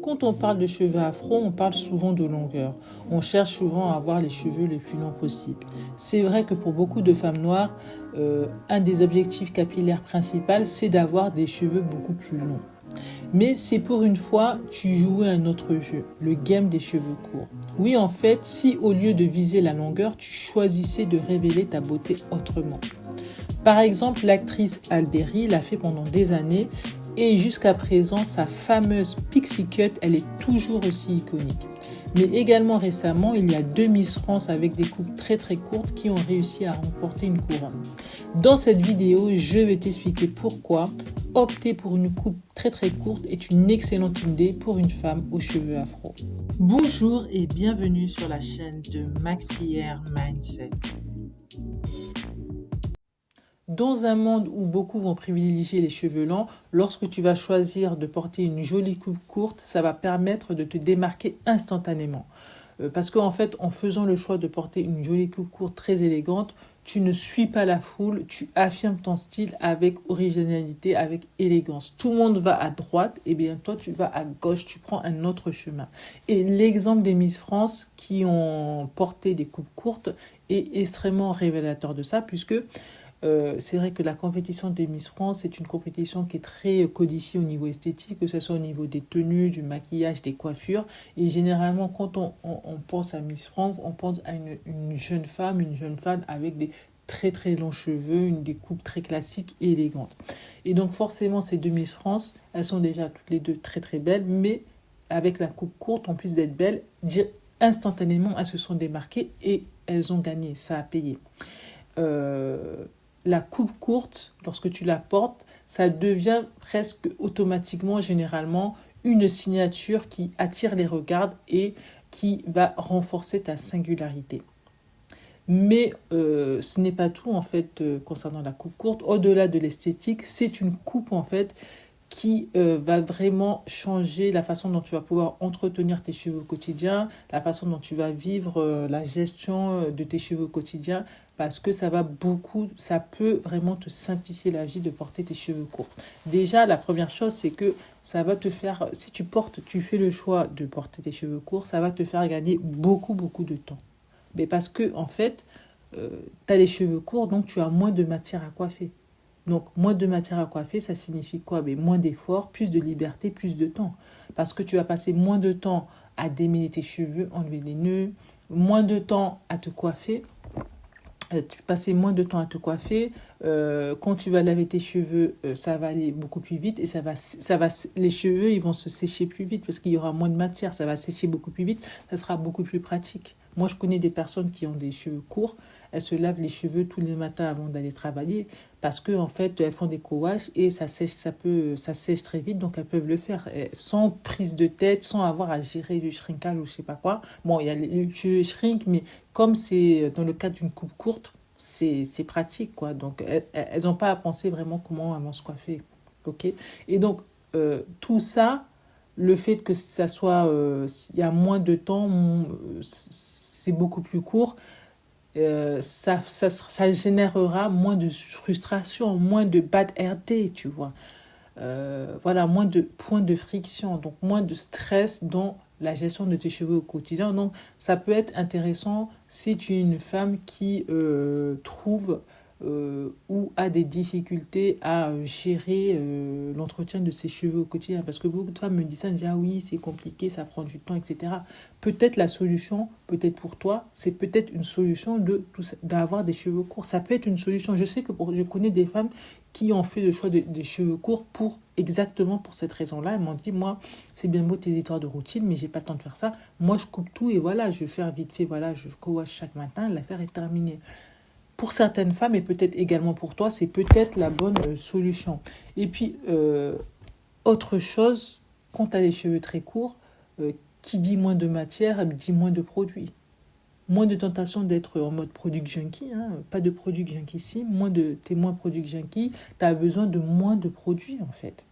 Quand on parle de cheveux afro, on parle souvent de longueur. On cherche souvent à avoir les cheveux les plus longs possibles. C'est vrai que pour beaucoup de femmes noires, un des objectifs capillaires principaux, c'est d'avoir des cheveux beaucoup plus longs. Mais c'est pour une fois, tu jouais un autre jeu, le game des cheveux courts. Oui, en fait, si au lieu de viser la longueur, tu choisissais de révéler ta beauté autrement. Par exemple, l'actrice Halle Berry l'a fait pendant des années et jusqu'à présent, sa fameuse Pixie Cut, elle est toujours aussi iconique. Mais également récemment, il y a deux Miss France avec des coupes très très courtes qui ont réussi à remporter une couronne. Dans cette vidéo, je vais t'expliquer pourquoi opter pour une coupe très très courte est une excellente idée pour une femme aux cheveux afro. Bonjour et bienvenue sur la chaîne de Maxi Hair Mindset. Dans un monde où beaucoup vont privilégier les cheveux longs, lorsque tu vas choisir de porter une jolie coupe courte, ça va permettre de te démarquer instantanément. Parce qu'en fait, en faisant le choix de porter une jolie coupe courte très élégante, tu ne suis pas la foule, tu affirmes ton style avec originalité, avec élégance. Tout le monde va à droite, et bien toi tu vas à gauche, tu prends un autre chemin. Et l'exemple des Miss France qui ont porté des coupes courtes est extrêmement révélateur de ça, puisque c'est vrai que la compétition des Miss France est une compétition qui est très codifiée au niveau esthétique, que ce soit au niveau des tenues, du maquillage, des coiffures. Et généralement, quand on pense à Miss France, on pense à une jeune femme avec des très très longs cheveux, des coupes très classiques et élégantes. Et donc forcément, ces deux Miss France, elles sont déjà toutes les deux très très belles, mais avec la coupe courte, en plus d'être belles, instantanément, elles se sont démarquées et elles ont gagné, ça a payé. La coupe courte, lorsque tu la portes, ça devient presque automatiquement, généralement, une signature qui attire les regards et qui va renforcer ta singularité. Mais ce n'est pas tout, en fait, concernant la coupe courte. Au-delà de l'esthétique, c'est une coupe, en fait, qui va vraiment changer la façon dont tu vas pouvoir entretenir tes cheveux au quotidien, la façon dont tu vas vivre la gestion de tes cheveux au quotidien, parce que ça peut vraiment te simplifier la vie de porter tes cheveux courts. Déjà, la première chose, c'est que ça va te faire, si tu fais le choix de porter tes cheveux courts, ça va te faire gagner beaucoup de temps. Mais parce que, en fait, tu as les cheveux courts, donc tu as moins de matière à coiffer. Donc, moins de matière à coiffer, ça signifie quoi? Moins d'efforts, plus de liberté, plus de temps. Parce que tu vas passer moins de temps à démêler tes cheveux, enlever les nœuds, moins de temps à te coiffer. Tu passes moins de temps à te coiffer. Quand tu vas laver tes cheveux, ça va aller beaucoup plus vite et les cheveux, ils vont se sécher plus vite parce qu'il y aura moins de matière. Ça va sécher beaucoup plus vite. Ça sera beaucoup plus pratique. Moi, je connais des personnes qui ont des cheveux courts. Elles se lavent les cheveux tous les matins avant d'aller travailler parce que en fait, elles font des co-wash et ça sèche très vite. Donc, elles peuvent le faire sans prise de tête, sans avoir à gérer le shrinkage ou je sais pas quoi. Bon, il y a le cheveux shrink, mais comme c'est dans le cadre d'une coupe courte, c'est pratique, quoi. Donc, elles n'ont pas à penser vraiment comment elles vont se coiffer. OK? Et donc, tout ça, le fait que ça soit, il y a moins de temps, c'est beaucoup plus court, ça générera moins de frustration, moins de bad hair day, tu vois. Voilà, moins de points de friction, donc moins de stress dans la gestion de tes cheveux au quotidien. Donc, ça peut être intéressant si tu es une femme qui trouve ou a des difficultés à gérer l'entretien de ses cheveux au quotidien. Parce que beaucoup de femmes me disent ça, me disent « Ah oui, c'est compliqué, ça prend du temps, etc. » Peut-être la solution, peut-être pour toi, c'est peut-être une solution d'avoir des cheveux courts. Ça peut être une solution. Je sais que je connais des femmes qui ont fait le choix des cheveux courts exactement pour cette raison-là. Elles m'ont dit, moi, c'est bien beau tes histoires de routine, mais j'ai pas le temps de faire ça. Moi, je coupe tout et voilà, je vais faire vite fait, voilà, je co-wash chaque matin, l'affaire est terminée. Pour certaines femmes, et peut-être également pour toi, c'est peut-être la bonne solution. Et puis, autre chose, quand tu as les cheveux très courts, qui dit moins de matière, dit moins de produits. Moins de tentation d'être en mode product junkie, hein. Pas de product junkie ici, t'es moins product junkie, tu as besoin de moins de produits en fait.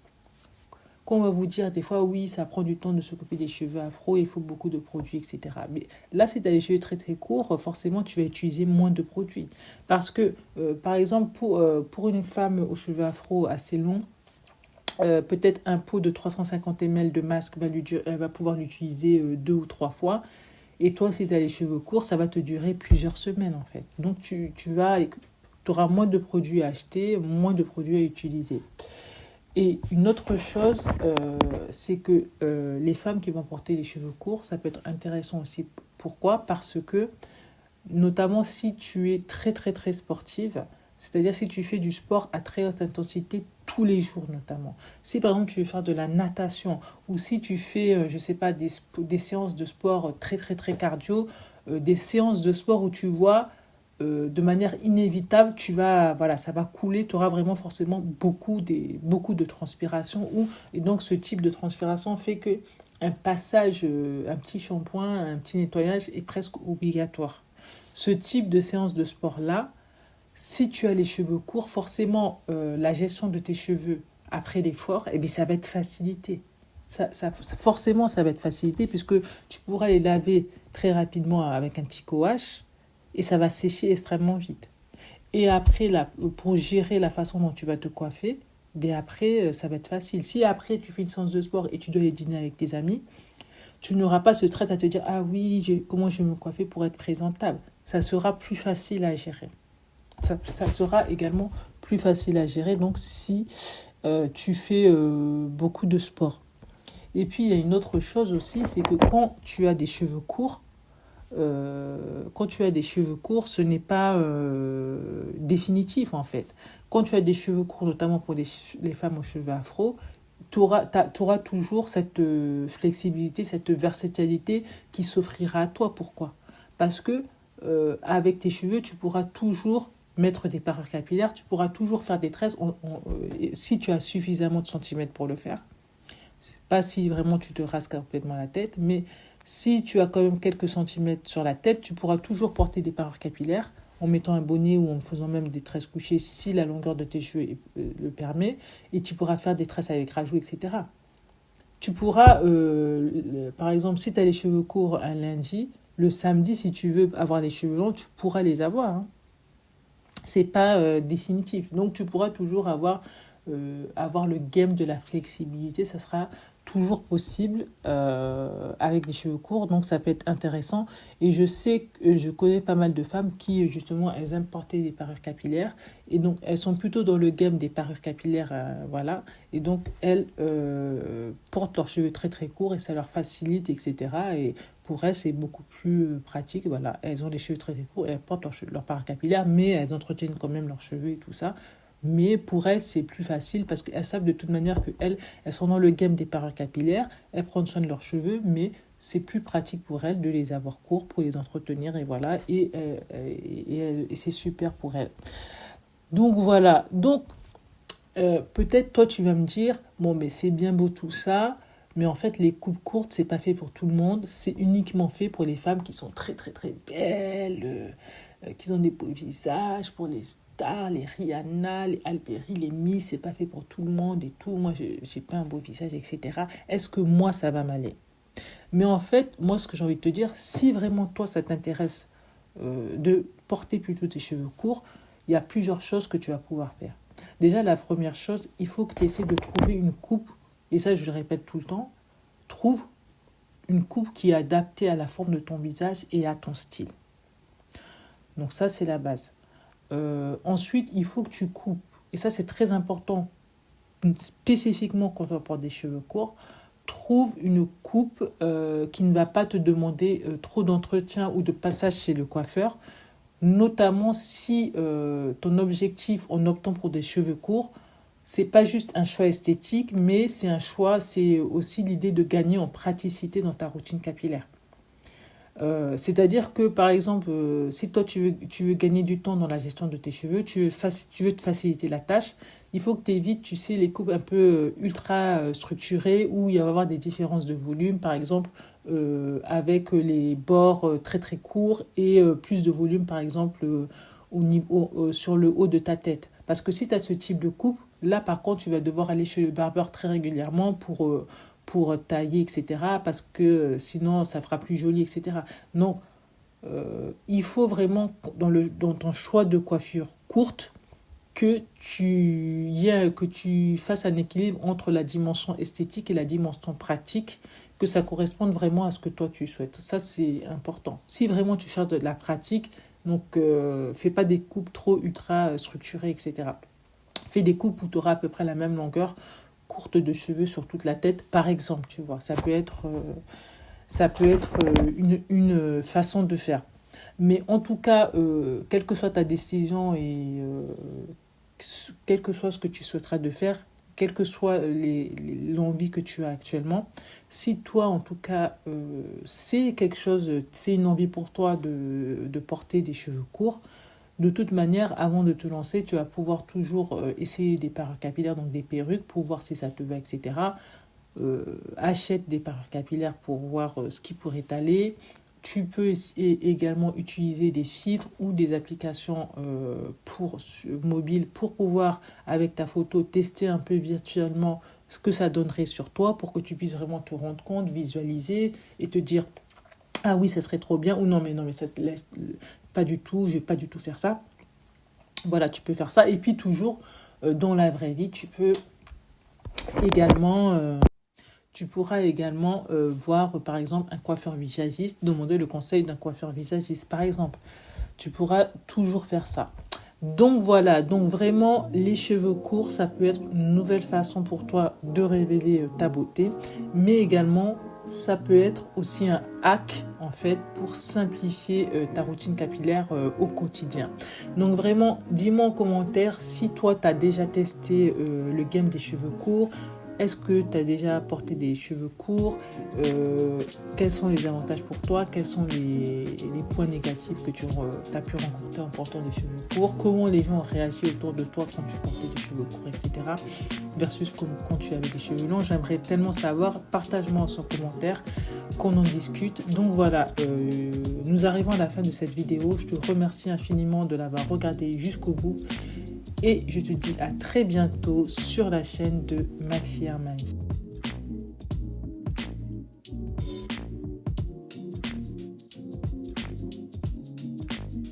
Quand on va vous dire des fois, oui, ça prend du temps de s'occuper des cheveux afro, il faut beaucoup de produits, etc. Mais là, si tu as les cheveux très très courts, forcément, tu vas utiliser moins de produits. Parce que, par exemple, pour une femme aux cheveux afro assez longs, peut-être un pot de 350 ml de masque, elle va pouvoir l'utiliser 2 ou 3 fois. Et toi, si tu as les cheveux courts, ça va te durer plusieurs semaines en fait. Donc tu auras moins de produits à acheter, moins de produits à utiliser. Et une autre chose, c'est que les femmes qui vont porter les cheveux courts, ça peut être intéressant aussi. Pourquoi ? Parce que, notamment si tu es très très très sportive, c'est-à-dire si tu fais du sport à très haute intensité tous les jours notamment. Si par exemple tu veux faire de la natation ou si tu fais, je sais pas, des séances de sport très très très cardio, des séances de sport où tu vois de manière inévitable, voilà, ça va couler, tu auras vraiment forcément beaucoup de transpiration. Et donc ce type de transpiration fait que un passage, un petit shampoing, un petit nettoyage est presque obligatoire. Ce type de séance de sport-là, si tu as les cheveux courts, forcément, la gestion de tes cheveux après l'effort, eh bien, ça va être facilité. Forcément, ça va être facilité puisque tu pourras les laver très rapidement avec un petit coache et ça va sécher extrêmement vite. Et après, pour gérer la façon dont tu vas te coiffer, bien après, ça va être facile. Si après, tu fais une séance de sport et tu dois aller dîner avec tes amis, tu n'auras pas ce stress à te dire « Ah oui, comment je vais me coiffer pour être présentable ?» Ça sera plus facile à gérer. Ça sera également plus facile à gérer, donc si tu fais beaucoup de sport. Et puis, il y a une autre chose aussi, c'est que quand tu as des cheveux courts, ce n'est pas définitif en fait. Quand tu as des cheveux courts, notamment pour les femmes aux cheveux afro, tu auras toujours cette flexibilité, cette versatilité qui s'offrira à toi. Pourquoi ? Parce que avec tes cheveux, tu pourras toujours mettre des parures capillaires, tu pourras toujours faire des tresses si tu as suffisamment de centimètres pour le faire. Pas si vraiment tu te rases complètement la tête, mais si tu as quand même quelques centimètres sur la tête, tu pourras toujours porter des parures capillaires en mettant un bonnet ou en faisant même des tresses couchées si la longueur de tes cheveux le permet, et tu pourras faire des tresses avec rajout, etc. Tu pourras, par exemple, si tu as les cheveux courts un lundi, le samedi, si tu veux avoir les cheveux longs, tu pourras les avoir. Hein. C'est pas définitif. Donc, tu pourras toujours avoir le game de la flexibilité. Ça sera toujours possible avec des cheveux courts, donc ça peut être intéressant. Et je connais pas mal de femmes qui justement elles aiment porter des parures capillaires et donc elles sont plutôt dans le game des parures capillaires, voilà, et donc elles portent leurs cheveux très très courts et ça leur facilite, etc. Et pour elles c'est beaucoup plus pratique, voilà, elles ont les cheveux très très courts et elles portent leurs parures capillaires, mais elles entretiennent quand même leurs cheveux et tout ça. Mais pour elles, c'est plus facile parce qu'elles savent de toute manière qu'elles sont dans le game des parures capillaires, elles prennent soin de leurs cheveux, mais c'est plus pratique pour elles de les avoir courts pour les entretenir, et voilà, et c'est super pour elles. Donc voilà, peut-être toi tu vas me dire, bon mais c'est bien beau tout ça, mais en fait les coupes courtes c'est pas fait pour tout le monde, c'est uniquement fait pour les femmes qui sont très très très belles, qui ont des beaux visages, pour les stars, les Rihanna, les Alberi, les Miss, c'est pas fait pour tout le monde et tout. Moi, j'ai pas un beau visage, etc. Est-ce que moi, ça va m'aller ? Mais en fait, moi, ce que j'ai envie de te dire, si vraiment toi, ça t'intéresse de porter plutôt tes cheveux courts, il y a plusieurs choses que tu vas pouvoir faire. Déjà, la première chose, il faut que tu essaies de trouver une coupe, et ça, je le répète tout le temps, trouve une coupe qui est adaptée à la forme de ton visage et à ton style. Donc ça, c'est la base. Ensuite, il faut que tu coupes. Et ça, c'est très important, spécifiquement quand on porte des cheveux courts. Trouve une coupe qui ne va pas te demander trop d'entretien ou de passage chez le coiffeur. Notamment si ton objectif en optant pour des cheveux courts, c'est pas juste un choix esthétique, mais c'est aussi l'idée de gagner en praticité dans ta routine capillaire. C'est-à-dire que, par exemple, si toi tu veux gagner du temps dans la gestion de tes cheveux, tu veux te faciliter la tâche, il faut que tu évites, tu sais, les coupes un peu ultra structurées où il va y avoir des différences de volume, par exemple, avec les bords très très courts et plus de volume, par exemple, sur le haut de ta tête. Parce que si tu as ce type de coupe, là, par contre, tu vas devoir aller chez le barbeur très régulièrement pour tailler, etc. Parce que sinon, ça fera plus joli, etc. Donc, il faut vraiment, dans ton choix de coiffure courte, que tu fasses un équilibre entre la dimension esthétique et la dimension pratique, que ça corresponde vraiment à ce que toi tu souhaites. Ça, c'est important. Si vraiment tu cherches de la pratique, donc fais pas des coupes trop ultra structurées, etc. Fais des coupes où tu auras à peu près la même longueur courte de cheveux sur toute la tête, par exemple, tu vois. Ça peut être une façon de faire. Mais en tout cas, quelle que soit ta décision et quel que soit ce que tu souhaiteras de faire, quelle que soit l'envie que tu as actuellement, si toi, en tout cas, c'est une envie pour toi de porter des cheveux courts, de toute manière, avant de te lancer, tu vas pouvoir toujours essayer des parures capillaires, donc des perruques, pour voir si ça te va, etc. Achète des parures capillaires pour voir ce qui pourrait t'aller. Tu peux également utiliser des filtres ou des applications mobiles pour pouvoir, avec ta photo, tester un peu virtuellement ce que ça donnerait sur toi pour que tu puisses vraiment te rendre compte, visualiser et te dire ah oui, ça serait trop bien ou non, mais ça laisse pas du tout, je vais pas du tout faire ça. Voilà, tu peux faire ça. Et puis toujours, dans la vraie vie, également, tu pourras également voir, par exemple, un coiffeur visagiste, demander le conseil d'un coiffeur visagiste, par exemple. Tu pourras toujours faire ça. Donc voilà, donc vraiment, les cheveux courts, ça peut être une nouvelle façon pour toi de révéler ta beauté, mais également, ça peut être aussi un hack, en fait, pour simplifier ta routine capillaire au quotidien. Donc vraiment, dis-moi en commentaire si toi, tu as déjà testé le game des cheveux courts. Est-ce que tu as déjà porté des cheveux courts? Quels sont les avantages pour toi? Quels sont les points négatifs que tu as pu rencontrer en portant des cheveux courts? Comment les gens ont réagi autour de toi quand tu portais des cheveux courts, etc. Versus quand tu avais des cheveux longs. J'aimerais tellement savoir. Partage-moi en commentaire, qu'on en discute. Donc voilà, nous arrivons à la fin de cette vidéo. Je te remercie infiniment de l'avoir regardé jusqu'au bout. Et je te dis à très bientôt sur la chaîne de Maxi Hermans.